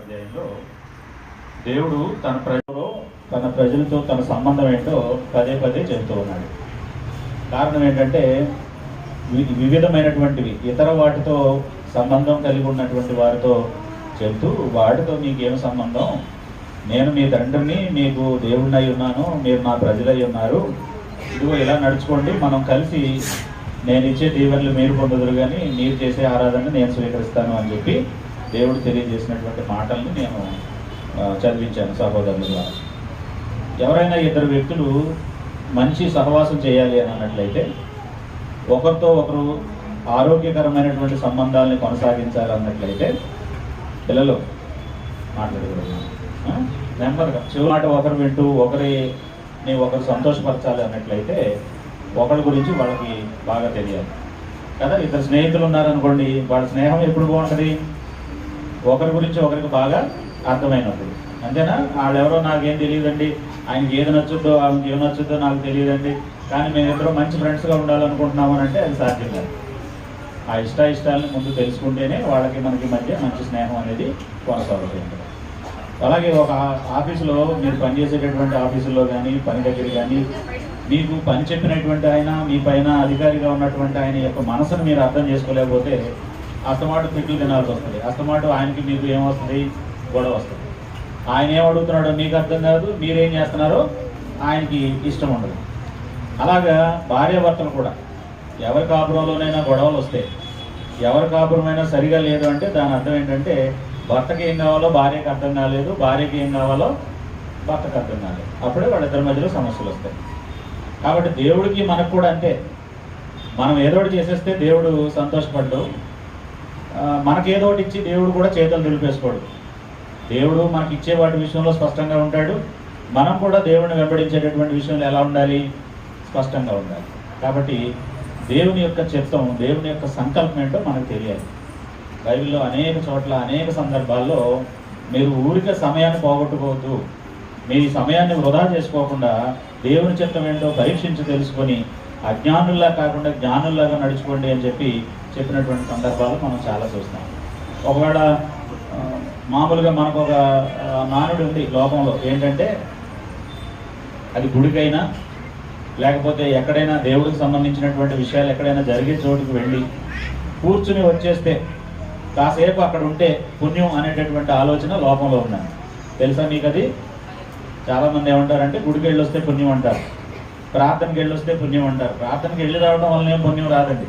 అధ్యాయంలో దేవుడు తన ప్రజలతో తన సంబంధం ఏంటో పదే పదే చెబుతూ ఉన్నాడు. కారణం ఏంటంటే వివిధమైనటువంటివి ఇతర వాటితో సంబంధం కలిగి ఉన్నటువంటి వారితో చెబుతూ, వాటితో మీకేం సంబంధం, నేను మీ తండ్రిని, మీకు దేవుడిని అయి ఉన్నాను, మీరు నా ప్రజలై ఉన్నారు, ఇదిగో ఇలా నడుచుకోండి, మనం కలిసి నేను ఇచ్చే దీవెనలు మీరు పొందుదురు కానీ మీరు చేసే ఆరాధన నేను స్వీకరిస్తాను అని చెప్పి దేవుడు తెలియజేసినటువంటి మాటల్ని నేను చదివించాను సహోదరుల ద్వారా. ఎవరైనా ఇద్దరు వ్యక్తులు మంచి సహవాసం చేయాలి అని అన్నట్లయితే, ఒకరితో ఒకరు ఆరోగ్యకరమైనటువంటి సంబంధాలని కొనసాగించాలన్నట్లయితే, పిల్లలు మాట్లాడకూడదు, నెమ్మదిగా చివరి మాట ఒకరు వింటూ ఒకరిని ఒకరు సంతోషపరచాలి అన్నట్లయితే ఒకరి గురించి వాళ్ళకి బాగా తెలియాలి కదా. ఇద్దరు స్నేహితులు ఉన్నారనుకోండి, వాళ్ళ స్నేహం ఎప్పుడు బాగుంటుంది, ఒకరి గురించి ఒకరికి బాగా అర్థమైనప్పుడు, అంతేనా. వాళ్ళెవరో నాకేం తెలియదండి, ఆయనకి ఏది నచ్చుద్దో ఆమెకి ఏం నచ్చుద్దో నాకు తెలియదండి, కానీ మేమిద్దరం మంచి ఫ్రెండ్స్గా ఉండాలనుకుంటున్నాము అంటే అది సాధ్యం కాదు. ఆ ఇష్టాలను ముందు తెలుసుకుంటేనే వాళ్ళకి మనకి మధ్య మంచి స్నేహం అనేది కొనసాగుతుంది. అలాగే ఒక ఆఫీసులో మీరు పనిచేసేటటువంటి ఆఫీసుల్లో కానీ పని దగ్గర కానీ మీకు పని చెప్పినటువంటి ఆయన, మీ పైన అధికారిగా ఉన్నటువంటి ఆయన యొక్క మనసును మీరు అర్థం చేసుకోలేకపోతే అస్తమాటు తిట్లు తినాల్సి వస్తుంది. అస్తమాటు ఆయనకి మీకు ఏమొస్తుంది, గొడవ వస్తుంది. ఆయన ఏం అడుగుతున్నాడో మీకు అర్థం కాదు, మీరేం చేస్తున్నారో ఆయనకి ఇష్టం ఉండదు. అలాగా భార్యాభర్తలు కూడా ఎవరి కాపురంలోనైనా గొడవలు వస్తే, ఎవరి కాపురమైనా సరిగా లేదు అంటే దాని అర్థం ఏంటంటే భర్తకి ఏం కావాలో భార్యకి అర్థం కాలేదు, భార్యకి ఏం కావాలో భర్తకు అర్థం కాలేదు. అప్పుడే వాళ్ళిద్దరి మధ్యలో సమస్యలు వస్తాయి. కాబట్టి దేవుడికి మనకు కూడా అంతే. మనం ఏదో ఒకటి చేసేస్తే దేవుడు సంతోషపడ్డు, మనకేదో ఒకటి ఇచ్చి దేవుడు కూడా చేతులు దులిపేసుకోడు. దేవుడు మనకి ఇచ్చే వాటి విషయంలో స్పష్టంగా ఉంటాడు. మనం కూడా దేవుడిని వెంబడించేటటువంటి విషయంలో ఎలా ఉండాలి, స్పష్టంగా ఉండాలి. కాబట్టి దేవుని యొక్క చిత్తం, దేవుని యొక్క సంకల్పం ఏంటో మనకు తెలియాలి. బైబిల్లో అనేక చోట్ల అనేక సందర్భాల్లో మీరు ఊరికే సమయాన్ని పోగొట్టుకోవద్దు, మీ సమయాన్ని వృధా చేసుకోకుండా దేవుని చిత్తం ఏంటో పరీక్షించి తెలుసుకొని అజ్ఞానుల్లా కాకుండా జ్ఞానుల్లాగా నడుచుకోండి అని చెప్పినటువంటి సందర్భాలు మనం చాలా చూస్తాం. ఒకవేళ మామూలుగా మనకు ఒక నానుడు ఉంది లోకంలో, ఏంటంటే అది గుడికైనా లేకపోతే ఎక్కడైనా దేవుడికి సంబంధించినటువంటి విషయాలు ఎక్కడైనా జరిగే చోటుకు వెళ్ళి కూర్చుని వచ్చేస్తే కాసేపు అక్కడ ఉంటే పుణ్యం అనేటటువంటి ఆలోచన లోకంలో ఉన్నాను. తెలుసా మీకు అది? చాలామంది ఏమంటారంటే గుడికి వెళ్ళి వస్తే పుణ్యం అంటారు, ప్రార్థనకి వెళ్ళి వస్తే పుణ్యం అంటారు. ప్రార్థనకి వెళ్ళి రావడం వల్ల ఏం పుణ్యం రాదండి.